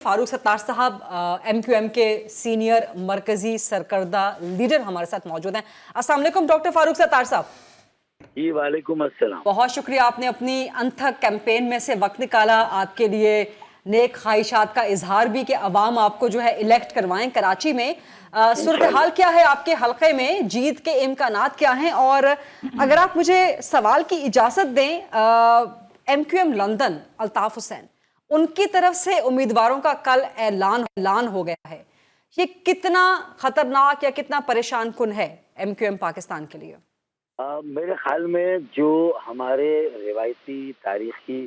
फारूक सत्तार साहब MQM के senior मरकजी सरकर्दा लीडर हमारे साथ मौजूद हैं। अस्सलाम वालेकुम डॉक्टर फारूक सत्तार साहब। जी वालेकुम अस्सलाम। बहुत शुक्रिया, आपने अपनी अनथक कैंपेन में से वक्त निकाला। आपके लिए नेक ख्वाहिशात का इजहार भी कि अवाम आपको जो है इलेक्ट करवाएं कराची में। सूरत हाल क्या है आपके हलके में, जीत के इम्कानात क्या हैं? और अगर आप मुझे सवाल की इजाज़त दें, MQM लंदन अल्ताफ हुसैन उनकी तरफ से उम्मीदवारों का कल ऐलान हो गया है, ये कितना खतरनाक या कितना परेशान कुन है MQM पाकिस्तान के लिए? मेरे ख्याल में जो हमारे रिवायती तारीखी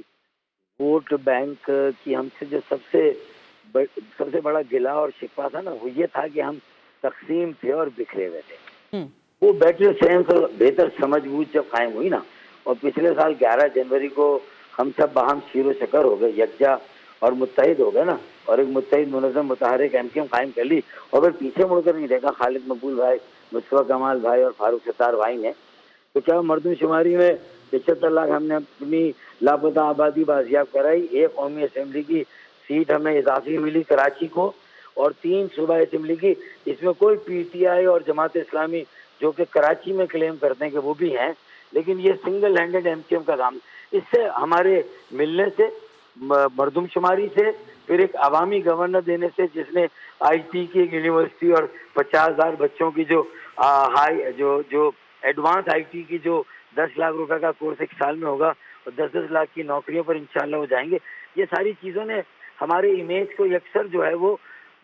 वोट बैंक की हमसे जो सबसे बड़ा गिला और शिकवा था ना, वो ये था कि हम तकसीम थे और बिखरे हुए थे। वो बेटर सेंस और बेहतर समझबूझ जब कायम हुई ना, और पिछले साल 11 जनवरी को हम सब बाहम शीरो शकर हो गए, यकजा और मुत्तहिद हो गए ना, और एक मुत्तहिद मुनज़्ज़म मुतहर्रिक MQM कायम कर ली, और फिर पीछे मुड़कर नहीं देखा खालिद मकबूल भाई, मुस्तफ़ा कमाल भाई और फारूक सत्तार भाई ने, तो क्या मरदमशुमारी में 75 लाख हमने अपनी लापता आबादी बाजियाब कराई। एक कौमी असम्बली की सीट हमें इजाफी मिली कराची को, और 3 सूबा असम्बली की, इसमें कोई PTI और जमात इस्लामी जो कि कराची में क्लेम करते हैं कि वो भी हैं, लेकिन ये सिंगल हैंडेड MQM का काम। इससे हमारे मिलने से, मरदमशुमारी से, फिर एक अवामी गवर्नर देने से जिसने IT की एक यूनिवर्सिटी और 50,000 बच्चों की जो एडवांस IT की जो 10 लाख रुपए का कोर्स एक साल में होगा, और 10-10 लाख की नौकरियों पर इंशाल्लाह हो जाएंगे। ये सारी चीज़ों ने हमारे इमेज को यकसर जो है वो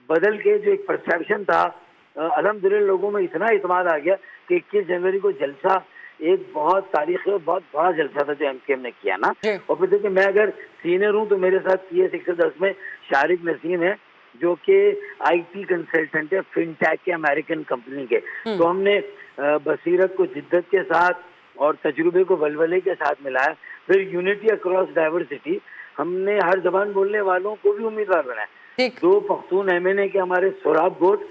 बदल के, जो एक परसेप्शन था, अल्हम्दुलिल्लाह लोगों में इतना इत्मीनान आ गया कि 21 जनवरी को जलसा एक बहुत तारीखी और बहुत बड़ा जलसा था जो MQM ने किया ना। और फिर देखिए, मैं अगर सीनियर हूँ तो मेरे साथ PS 110 में शारिक नसीम है, जो कि IT कंसल्टेंट है फिनटेक के अमेरिकन कंपनी के। तो हमने बसीरत को जिद्दत के साथ और तजुर्बे को वलवले के साथ मिलाया। फिर यूनिटी अक्रॉस डाइवर्सिटी, हमने हर जबान बोलने वालों को भी उम्मीदवार बनाया। 2 पख्तून MNA के हमारे सोराब गोट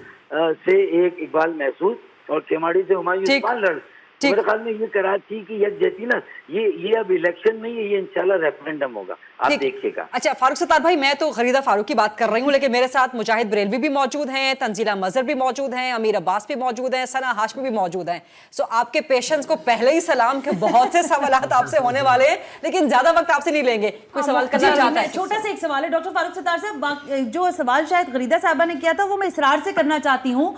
से एक इकबाल महसूस और केमाड़ी से हुमायूं उस्मान लड़। मेरे ख्याल में ये कराची की यकजहती ना, ये अब इलेक्शन नहीं है, ये इंशाल्लाह रेफरेंडम होगा, आप देखिएगा। अच्छा फारूक सत्तार भाई, मैं तो खरीदा फारूक की बात कर रही हूँ, लेकिन मेरे साथ मुजाहिद बरेलवी भी मौजूद हैं, तंजीला मजहर भी मौजूद हैं, अमीर अब्बास भी मौजूद हैं, सना हाशमी भी मौजूद हैं। सो आपके पेशेंस को पहले ही सलाम के बहुत से सवाल आपसे होने वाले हैं, लेकिन ज्यादा वक्त आपसे नहीं लेंगे। कोई सवाल करना चाहता है? छोटा सा एक सवाल है डॉक्टर फारूक सत्तार साहब, जो सवाल शायद गरीदा साहबा ने किया था वो मैं इसरार से करना चाहती हूँ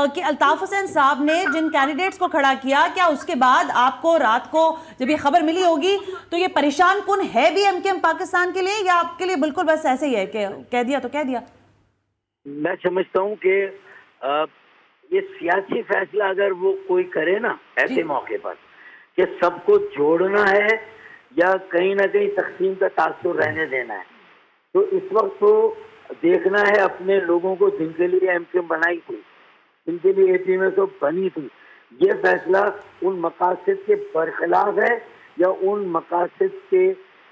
कि अल्ताफ हुसैन साहब ने जिन कैंडिडेट्स को खड़ा किया, क्या उसके बाद आपको रात को जब ये खबर मिली होगी तो ये परेशान कुन है भी MQM पाकिस्तान के लिए, या आपके लिए बिल्कुल बस ऐसे ही है कि कह दिया तो कह दिया? मैं समझता हूँ कि ये सियासी फैसला अगर वो कोई करे ना ऐसे मौके पर कि सबको जोड़ना है या कहीं ना कहीं तकसीम का तासुर रहने देना है, तो इस वक्त तो देखना है अपने लोगों को जिनके लिए MQM बनाई थी, जिनके लिए APMSO बनी थी, ये फैसला उन मकासद के बरखिलाफ है या उन मकासद के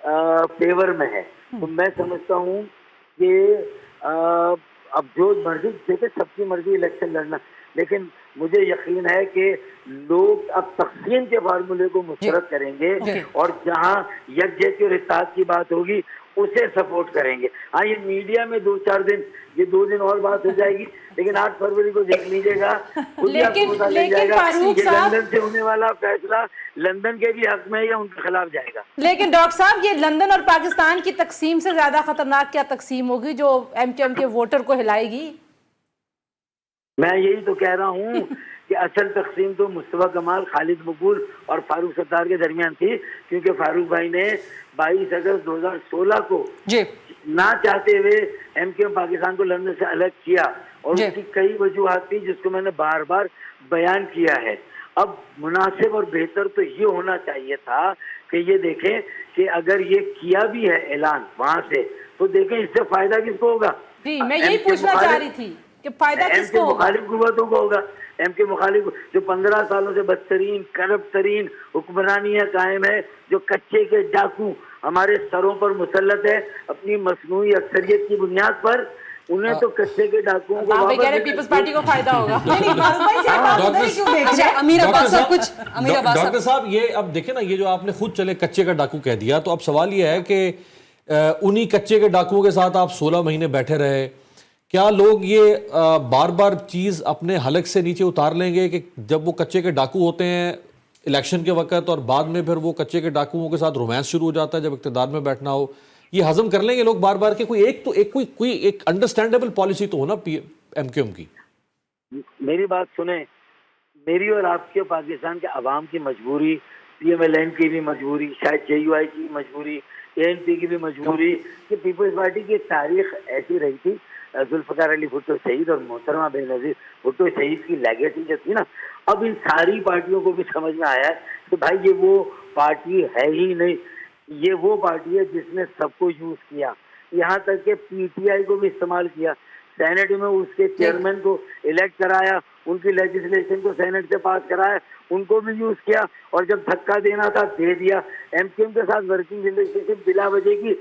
फेवर में है। तो मैं समझता हूँ कि अब जो मर्जी देखे, सबकी मर्जी इलेक्शन लड़ना, लेकिन मुझे यकीन है कि लोग अब तक़सीम के फार्मूले को मुस्तरद करेंगे और जहाँ यकजहती और इत्तेहाद की बात होगी उसे सपोर्ट करेंगे। हाँ, ये मीडिया में 2-4 दिन, ये 2 दिन और बात हो जाएगी, लेकिन 8 फरवरी को देख लीजिएगा, लेकिन फारूक साहब, लंदन से होने वाला फैसला लंदन के भी हक में या उनके खिलाफ जाएगा। लेकिन डॉक्टर साहब, ये लंदन और पाकिस्तान की तकसीम से ज्यादा खतरनाक क्या तकसीम होगी जो MQM के वोटर को हिलाएगी? मैं यही तो कह रहा हूँ कि असल तकसीम तो मुस्तफ़ा कमाल, खालिद मकबूल और फारूक सत्तार के दरमियान थी, क्योंकि फारूक भाई ने 22 अगस्त 2016 को ना चाहते हुए MQM पाकिस्तान को लंदन से अलग किया, और उसकी कई वजूहात थी जिसको मैंने बार बार बयान किया है। अब मुनासिब और बेहतर तो ये होना चाहिए था कि ये देखें कि अगर ये किया भी है ऐलान वहां से, तो देखें इससे फायदा किसको होगा। जी, मैं यही पूछना चाह रही थी कि फायदा किसको होगा? मुखालिफ कुव्वतों को होगा। MQM मुखालिफ जो 15 सालों से बदतरीन करप्ट तरीन हुक्मरानियां कायम है, जो कच्चे के डाकू हमारे सरों पर मुसल्लत है अपनी मसनूई अक्सरियत की बुनियाद पर, उन्हें तो कच्चे के डाकुओं को पीपल्स पार्टी को फायदा होगा। डॉक्टर साहब, ये अब देखें ना, ये जो आपने खुद चले कच्चे का डाकू कह दिया, तो अब सवाल ये है कि انہی کچے کے ڈاکوؤں کے ساتھ آپ 16 مہینے بیٹھے رہے. کیا لوگ یہ بار بار چیز اپنے حلق سے نیچے اتار لیں گے کہ جب وہ کچے کے ڈاکو ہوتے ہیں الیکشن کے وقت اور بعد میں پھر وہ کچے کے ڈاکوؤں کے ساتھ رومانس شروع ہو جاتا ہے جب اقتدار میں بیٹھنا ہو, یہ ہضم کر لیں گے لوگ بار بار کہ کوئی ایک انڈرسٹینڈیبل پالیسی تو ہونا ایم کیو ایم کی؟ میری بات سنیں, میری اور آپ کے پاکستان کے عوام کی مجبوری, پی ایم ایل این کی بھی مجبوری, شاید جے یو آئی کی مجبوری, اے این پی کی بھی مجبوری کہ پیپلز پارٹی کی تاریخ ایسی رہی تھی. ذوالفقار علی بھٹو شہید اور محترمہ بے نظیر بھٹو شہید کی لیگیسی جو تھی نا, اب ان ساری پارٹیوں کو بھی سمجھ میں آیا ہے کہ بھائی یہ وہ پارٹی ہے ہی نہیں, یہ وہ پارٹی ہے جس نے سب کو یوز کیا, یہاں تک کہ پی ٹی آئی کو بھی استعمال کیا. سینٹ میں اس کے چیئرمین کو الیکٹ کرایا, ان کی لیجسلیشن کو سینٹ سے پاس کرایا, ان کو بھی یوز کیا, اور جب دھکا دینا تھا دے دیا. ایم کیو ایم کے ساتھ ورکنگ ریلیشن شپ بلا وجہ کی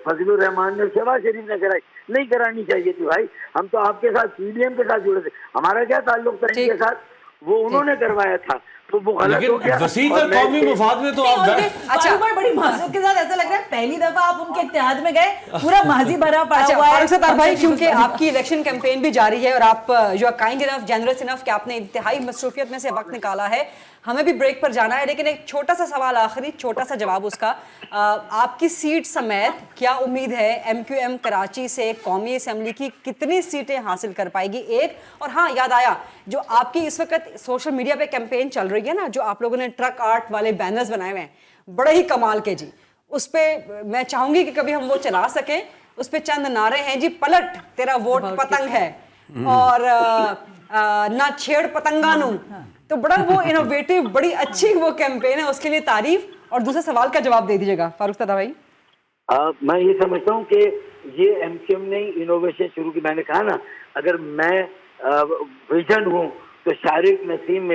فضل الرحمان نے, شہباز شریف نے کرائی, نہیں کرانی چاہیے تھی بھائی. ہم تو آپ کے ساتھ پی ڈی ایم کے ساتھ جڑے تھے, ہمارا کیا تعلق تھا ان کے ساتھ, وہ انہوں نے کروایا تھا, تو وہ غلط ہو گیا. لیکن وسیع تر قومی مفاد میں تو آپ اچھا بڑی معذرت کے ساتھ ایسا لگ رہا ہے پہلی دفعہ آپ ان کے اتحاد میں گئے, پورا ماضی بھرا پڑا ہوا ہے. فاروق ستار بھائی, کیونکہ آپ کی الیکشن کیمپین بھی جاری ہے اور آپ you are kind enough, generous enough کہ آپ نے انتہائی مصروفیت میں سے وقت نکالا ہے, ہمیں بھی بریک پر جانا ہے, لیکن ایک چھوٹا سا سوال آخری, چھوٹا سا جواب اس کا. آپ کی سیٹ سمیت کیا امید ہے ایم کیو ایم کراچی سے قومی اسمبلی کی کتنی سیٹیں حاصل کر پائے گی؟ ایک, اور ہاں یاد آیا, جو آپ کی اس وقت سوشل میڈیا پہ کیمپین چل رہی ہے نا, جو آپ لوگوں نے ٹرک آرٹ والے بینرز بنائے ہوئے ہیں بڑے ہی کمال کے جی, اس پہ میں چاہوں گی کہ کبھی ہم وہ چلا سکیں. اس پہ چند نعرے ہیں جی, پلٹ تیرا ووٹ پتنگ ہے, اور نہ چھیڑ پتنگانو. تو بڑا وہ انوویٹو, بڑی اچھی وہ کیمپین ہے, اس کے لیے تعریف. اور دوسرے سوال کا جواب دے دیجیے گا فاروق ستار بھائی. میں یہ سمجھتا ہوں کہ یہ ایم کیو ایم نے انوویشن شروع کی. میں نے کہا نا, اگر میں ویژن ہوں تو شارق نسیم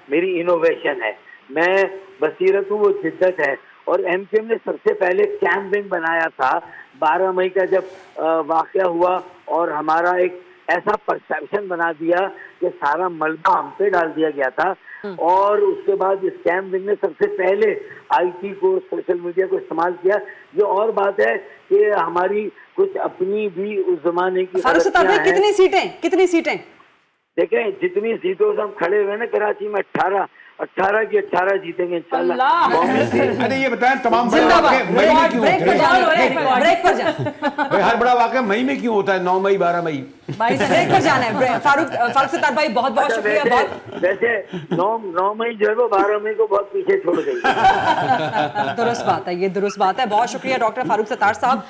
میری انوویشن ہے, میں بصیرت ہوں وہ جدت ہے. اور ایم کیو ایم نے سب سے پہلے کیمپین بنایا تھا 12 مئی کا جب واقعہ ہوا, اور ہمارا ایک ایسا پرسیپشن بنا دیا کہ سارا ملبہ ہم پہ ڈال دیا گیا تھا. اور اس کے بعد اس کیمپین نے سب سے پہلے آئی ٹی کو, سوشل میڈیا کو استعمال کیا. یہ اور بات ہے کہ ہماری کچھ اپنی بھی اس زمانے کی فاروق ستار بھائی, کتنی سیٹیں دیکھیں, جتنی سیٹوں سے ہم کھڑے ہوئے نا کراچی میں 18 کی 18 جیتیں گے انشاءاللہ. ارے یہ بتائیں تمام بڑے واقعے مئی میں کیوں ہوتے ہیں؟ بریک پر جائیں. ہر بڑا واقعہ مئی میں کیوں ہوتا ہے, 9 مئی 12 مئی؟ بریک پر جانا ہے. فاروق ستار بھائی بہت بہت شکریہ. ویسے 9 مئی جو ہے وہ 12 مئی کو بہت پیچھے چھوڑ گئی. درست بات ہے, یہ درست بات ہے. بہت شکریہ ڈاکٹر فاروق ستار صاحب.